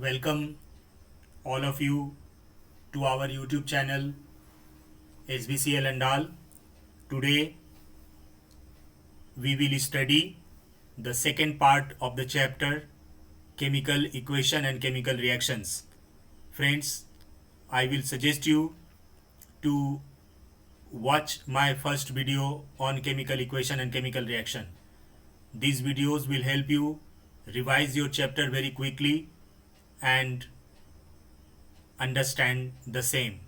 Welcome all of you to our YouTube channel SBCL and all. Today we will study the second part of the chapter chemical equation and chemical reactions. Friends, I will suggest you to watch my first video on chemical equation and chemical reaction. These videos will help you revise your chapter very quickly and understand the same.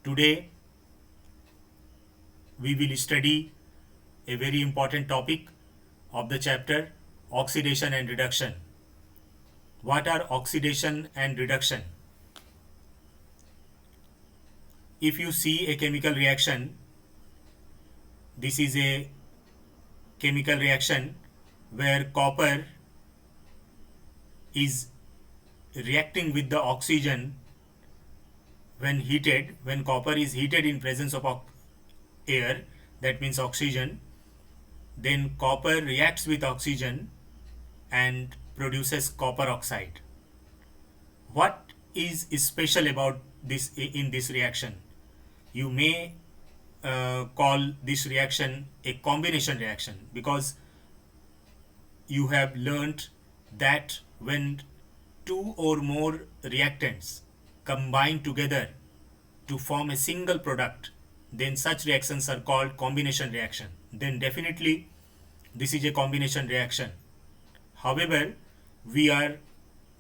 Today we will study a very important topic of the chapter, oxidation and reduction. What are oxidation and reduction? If you see a chemical reaction, this is a chemical reaction where copper is reacting with the oxygen when heated. When copper is heated in presence of air, that means oxygen, then copper reacts with oxygen and produces copper oxide. What is special about this in this reaction? You may call this reaction a combination reaction, because you have learnt that when two or more reactants combine together to form a single product, then such reactions are called combination reaction. Then definitely this is a combination reaction. However, we are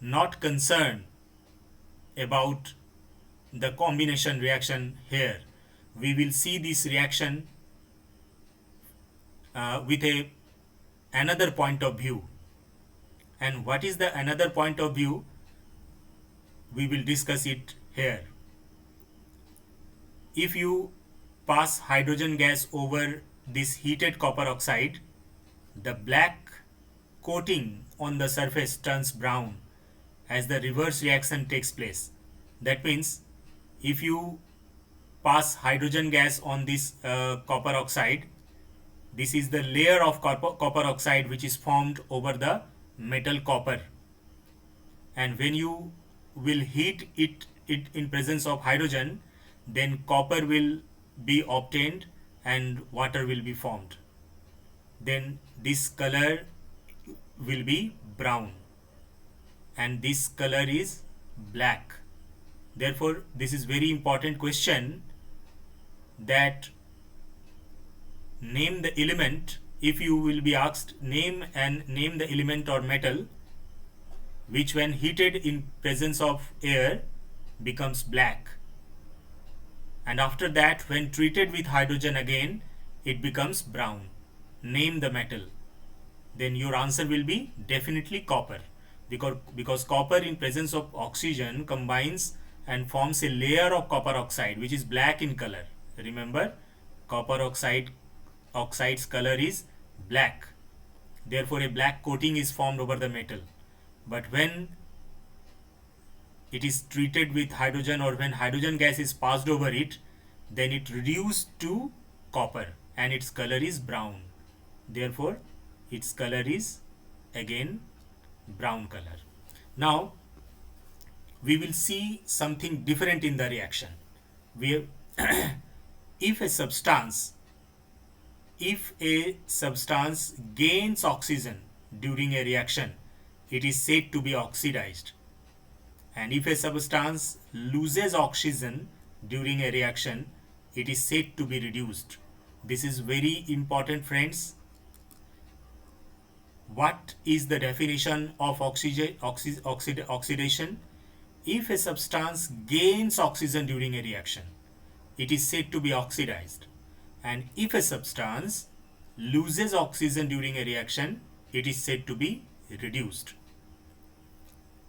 not concerned about the combination reaction here. We will see this reaction with another point of view. And what is the another point of view? We will discuss it here. If you pass hydrogen gas over this heated copper oxide, the black coating on the surface turns brown as the reverse reaction takes place. That means if you pass hydrogen gas on this copper oxide, this is the layer of copper oxide which is formed over the metal copper, and when you will heat it in presence of hydrogen, then copper will be obtained and water will be formed. Then this color will be brown and this color is black. Therefore, this is very important question, that name the element. If you will be asked, name the element or metal which when heated in presence of air becomes black, and after that when treated with hydrogen again it becomes brown. Name the metal. Then your answer will be definitely copper, because copper in presence of oxygen combines and forms a layer of copper oxide which is black in color. Remember, copper oxide's color is black. Therefore, a black coating is formed over the metal. But when it is treated with hydrogen, or when hydrogen gas is passed over it, then it reduced to copper and its color is brown. Therefore, its color is again brown color. Now, we will see something different in the reaction. We if a substance gains oxygen during a reaction, it is said to be oxidized. And if a substance loses oxygen during a reaction, it is said to be reduced. This is very important, friends. What is the definition of oxidation? If a substance gains oxygen during a reaction, it is said to be oxidized. And if a substance loses oxygen during a reaction, it is said to be reduced.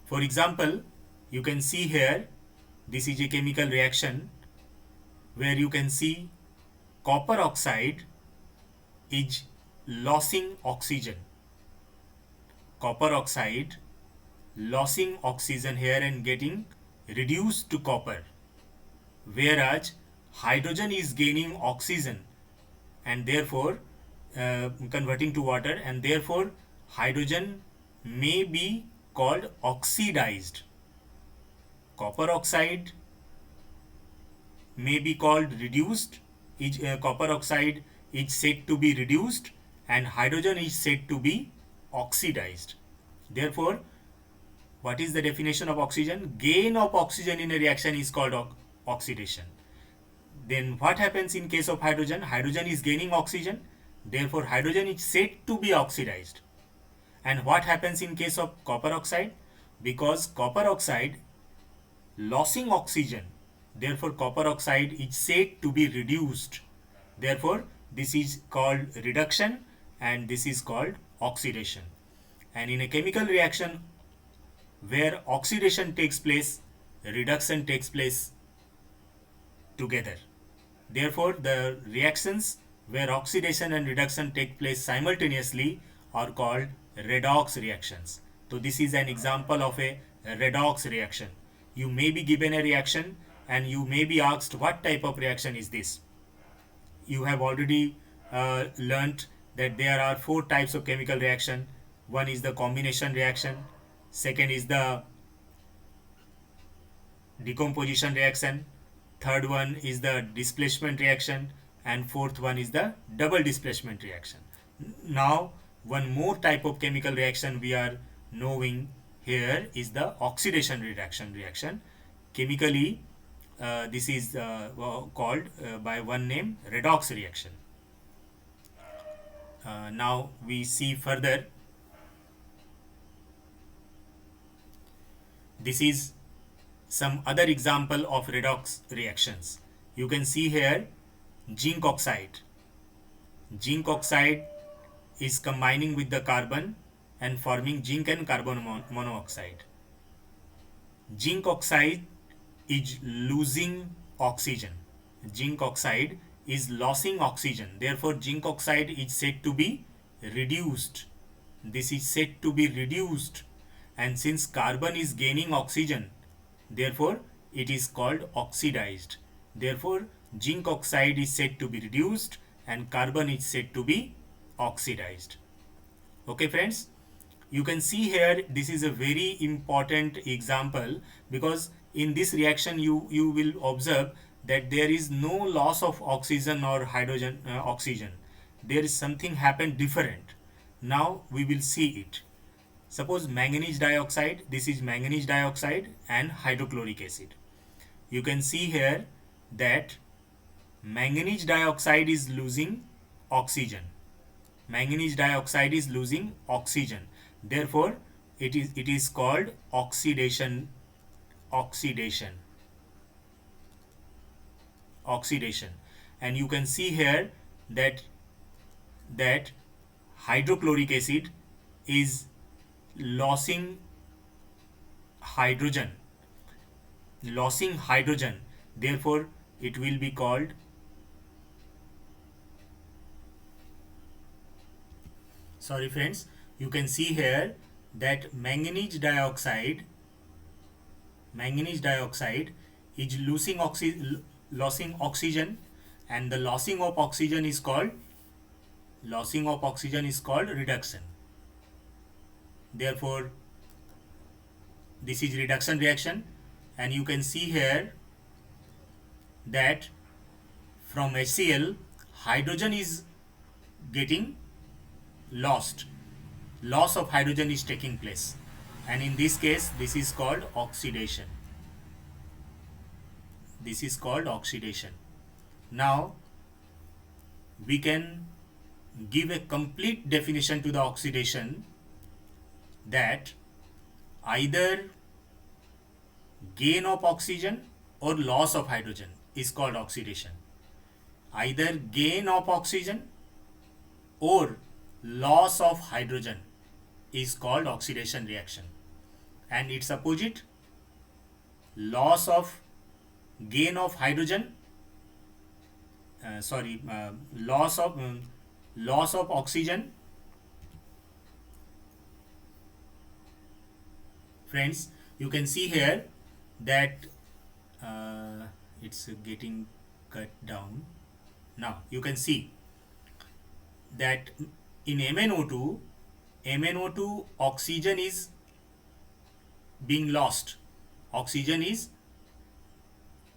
For example, you can see here, this is a chemical reaction where you can see copper oxide is losing oxygen. Copper oxide losing oxygen here and getting reduced to copper, whereas hydrogen is gaining oxygen and therefore converting to water, and therefore hydrogen may be called oxidized. Copper oxide may be called reduced. Copper oxide is said to be reduced and hydrogen is said to be oxidized. Therefore, what is the definition of oxygen? Gain of oxygen in a reaction is called oxidation. Then what happens in case of hydrogen? Hydrogen is gaining oxygen, therefore hydrogen is said to be oxidized. And what happens in case of copper oxide? Because copper oxide losing oxygen, therefore copper oxide is said to be reduced. Therefore this is called reduction and this is called oxidation. And in a chemical reaction where oxidation takes place, reduction takes place together. Therefore, the reactions where oxidation and reduction take place simultaneously are called redox reactions. So this is an example of a redox reaction. You may be given a reaction and you may be asked what type of reaction is this. You have already learnt that there are 4 types of chemical reaction. One is the combination reaction, second is the decomposition reaction, third one is the displacement reaction, and fourth one is the double displacement reaction. Now one more type of chemical reaction we are knowing here is the oxidation reaction. Chemically this is called by one name redox reaction. Now we see further. This is some other example of redox reactions. You can see here zinc oxide. Zinc oxide is combining with the carbon and forming zinc and carbon monoxide. Zinc oxide is losing oxygen. Zinc oxide is losing oxygen. Therefore, zinc oxide is said to be reduced. This is said to be reduced. And since carbon is gaining oxygen, therefore it is called oxidized. Therefore, zinc oxide is said to be reduced and carbon is said to be oxidized. Okay friends, you can see here this is a very important example because in this reaction you will observe that there is no loss of oxygen or hydrogen oxygen. There is something happened different. Now we will see it. Suppose manganese dioxide, this is manganese dioxide and hydrochloric acid. You can see here that manganese dioxide is losing oxygen. Manganese dioxide is losing oxygen. Therefore, it is called oxidation. And you can see here that hydrochloric acid is losing hydrogen. Therefore, it will be called sorry friends, you can see here that manganese dioxide is losing oxygen, and the lossing of oxygen is called reduction. Therefore, this is reduction reaction, and you can see here that from HCl hydrogen is getting lost. Loss of hydrogen is taking place, and in this case this is called oxidation. Now we can give a complete definition to the oxidation, that either gain of oxygen or loss of hydrogen is called oxidation. Either gain of oxygen or loss of hydrogen is called oxidation reaction, and its opposite, loss of gain of hydrogen loss of oxygen. Friends, you can see here that it's getting cut down. Now you can see that in MnO2 oxygen is being lost. oxygen is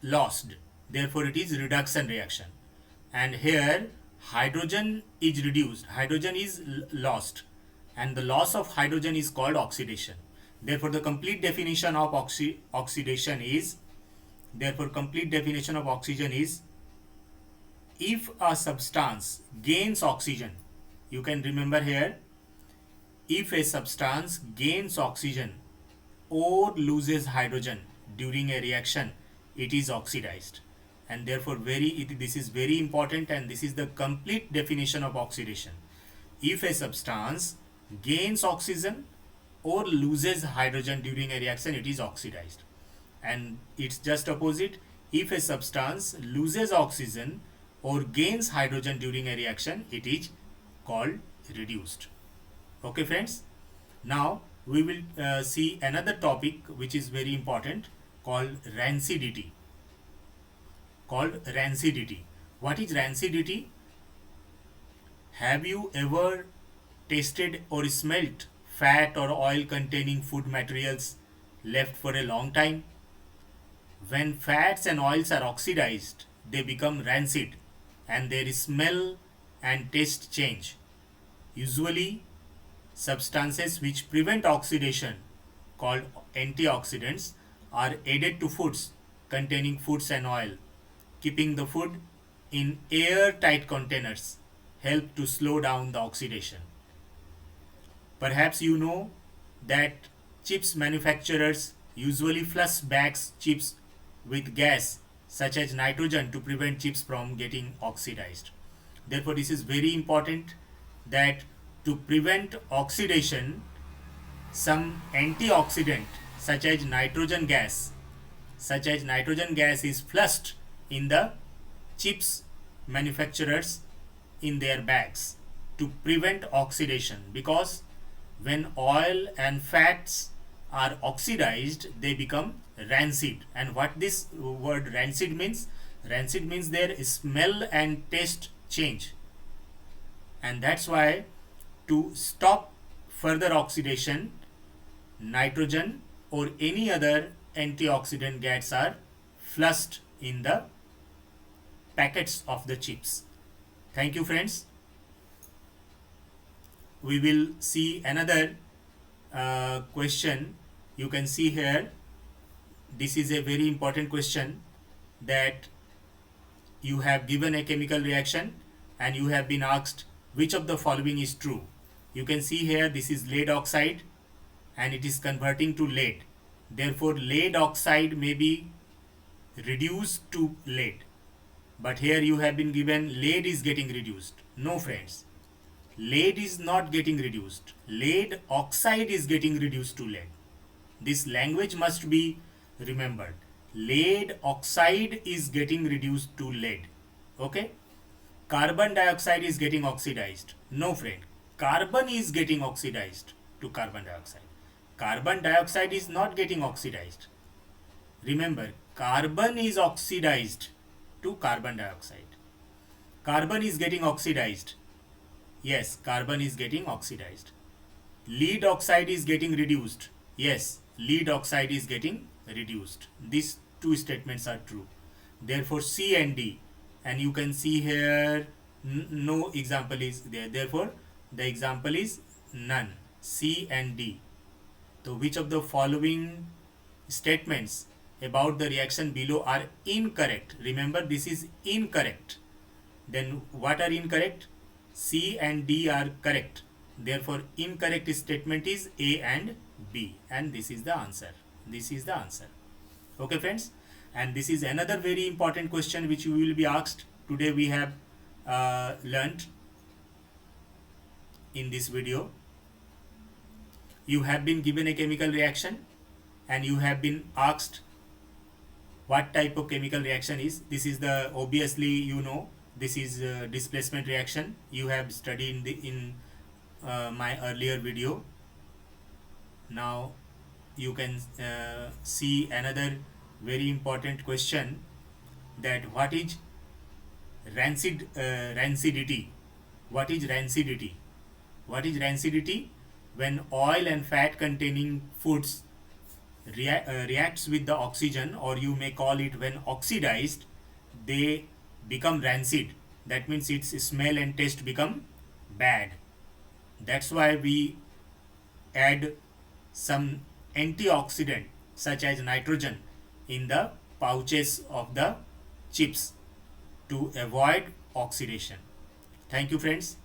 lost, therefore it is reduction reaction. And here hydrogen is reduced, hydrogen is lost, and the loss of hydrogen is called oxidation. Therefore the complete definition of oxidation is, therefore complete definition of oxygen is, if a substance gains oxygen, you can remember here, if a substance gains oxygen or loses hydrogen during a reaction, it is oxidized. And therefore this is very important, and this is the complete definition of oxidation. If a substance gains oxygen or loses hydrogen during a reaction, it is oxidized. And it's just opposite, if a substance loses oxygen or gains hydrogen during a reaction, it is called reduced. Okay friends, now we will see another topic which is very important, called rancidity. What is rancidity? Have you ever tasted or smelt fat or oil containing food materials left for a long time? When fats and oils are oxidized, they become rancid and their smell and taste change. Usually, substances which prevent oxidation, called antioxidants, are added to foods containing foods and oil. Keeping the food in airtight containers help to slow down the oxidation. Perhaps you know that chips manufacturers usually flush bags chips with gas such as nitrogen to prevent chips from getting oxidized. Therefore, this is very important that to prevent oxidation, some antioxidant such as nitrogen gas is flushed in the chips manufacturers in their bags to prevent oxidation, because when oil and fats are oxidized, they become rancid. And what this word rancid means? Rancid means their smell and taste change. And that's why, to stop further oxidation, nitrogen or any other antioxidant gas are flushed in the packets of the chips. Thank you friends. We will see another question. You can see here, this is a very important question, that you have given a chemical reaction and you have been asked which of the following is true. You can see here, this is lead oxide and it is converting to lead. Therefore lead oxide may be reduced to lead. But here you have been given lead is getting reduced. No friends, lead is not getting reduced. Lead oxide is getting reduced to lead. This language must be remembered. Lead oxide is getting reduced to lead. Okay? Carbon dioxide is getting oxidized. No friend, carbon is getting oxidized to carbon dioxide. Carbon dioxide is not getting oxidized. Remember, carbon is oxidized to carbon dioxide. Carbon is getting oxidized. Yes, carbon is getting oxidized. Lead oxide is getting reduced. Yes, lead oxide is getting reduced. These two statements are true. Therefore C and D, and you can see here no example is there. Therefore the example is none. C and D. So which of the following statements about the reaction below are incorrect? Remember, this is incorrect. Then what are incorrect? C and D are correct. Therefore incorrect statement is A and B, and this is the answer. This is the answer. Okay friends, and this is another very important question which you will be asked. Today we have learnt in this video. You have been given a chemical reaction and you have been asked what type of chemical reaction is. This is the, obviously you know, this is displacement reaction. You have studied in my earlier video. Now you can see another very important question, that what is rancidity? What is rancidity? What is rancidity? When oil and fat containing foods reacts with the oxygen, or you may call it when oxidized, they become rancid. That means its smell and taste become bad. That's why we add some antioxidant such as nitrogen in the pouches of the chips to avoid oxidation. Thank you, friends.